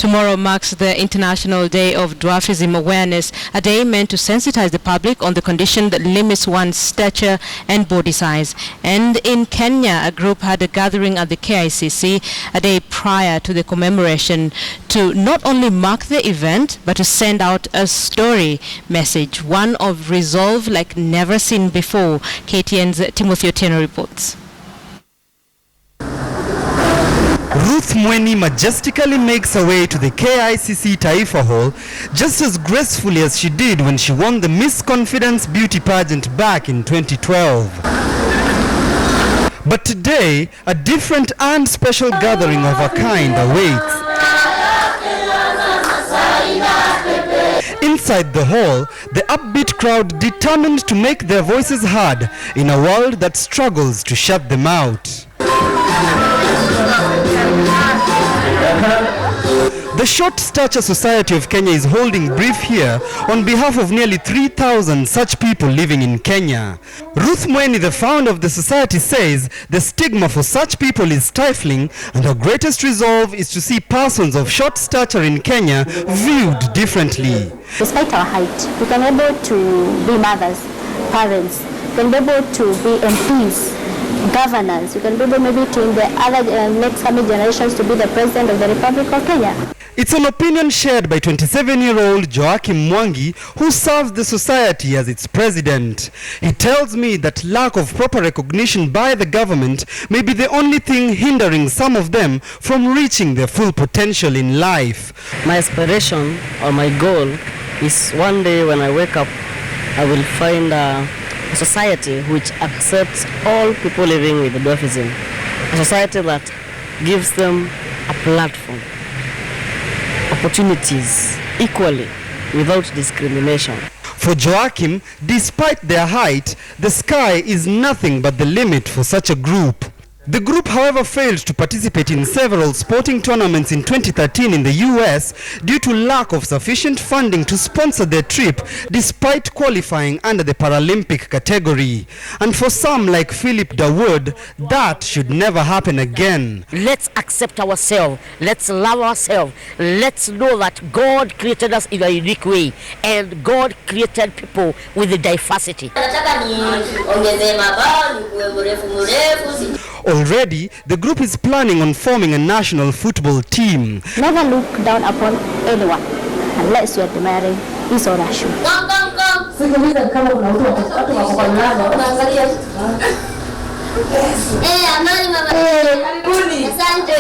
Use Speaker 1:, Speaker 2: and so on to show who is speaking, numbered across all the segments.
Speaker 1: Tomorrow marks the International Day of Dwarfism Awareness, a day meant to sensitize the public on the condition that limits one's stature and body size. And in Kenya, a group had a gathering at the KICC a day prior to the commemoration to not only mark the event, but to send out a story message, one of resolve like never seen before. KTN's Timothy Otieno reports.
Speaker 2: Ruth Mweni majestically makes her way to the KICC Taifa Hall just as gracefully as she did when she won the Miss Confidence beauty pageant back in 2012. But today, a different and special gathering of a kind awaits. Inside the hall, the upbeat crowd determined to make their voices heard in a world that struggles to shut them out. The Short Stature Society of Kenya is holding brief here on behalf of nearly 3,000 such people living in Kenya. Ruth Mweni, the founder of the society, says the stigma for such people is stifling and her greatest resolve is to see persons of short stature in Kenya viewed differently.
Speaker 3: Despite our height, we can be able to be mothers, parents, we can be able to be MPs, governors, we can be able maybe to in the other next coming generations to be the president of the Republic of Kenya.
Speaker 2: It's an opinion shared by 27-year-old Joachim Mwangi, who serves the society as its president. He tells me that lack of proper recognition by the government may be the only thing hindering some of them from reaching their full potential in life.
Speaker 4: My aspiration or my goal is one day when I wake up, I will find a society which accepts all people living with dwarfism. A society that gives them a platform, opportunities equally without discrimination.
Speaker 2: For Joachim, despite their height, the sky is nothing but the limit for such a group. The group, however, failed to participate in several sporting tournaments in 2013 in the US due to lack of sufficient funding to sponsor their trip, despite qualifying under the Paralympic category. And for some like Philip Dawood, that should never happen again.
Speaker 5: Let's accept ourselves. Let's love ourselves. Let's know that God created us in a unique way, and God created people with the diversity.
Speaker 2: Already, the group is planning on forming a national football team.
Speaker 3: Never look down upon anyone unless you are admiring his or her shoe.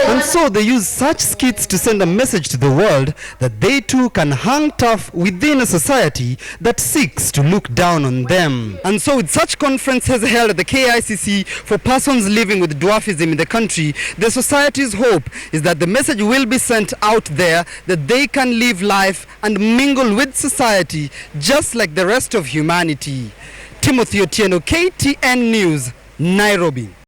Speaker 2: And so they use such skits to send a message to the world that they too can hang tough within a society that seeks to look down on them. And so with such conferences held at the KICC for persons living with dwarfism in the country, the society's hope is that the message will be sent out there that they can live life and mingle with society just like the rest of humanity. Timothy Otieno, KTN News, Nairobi.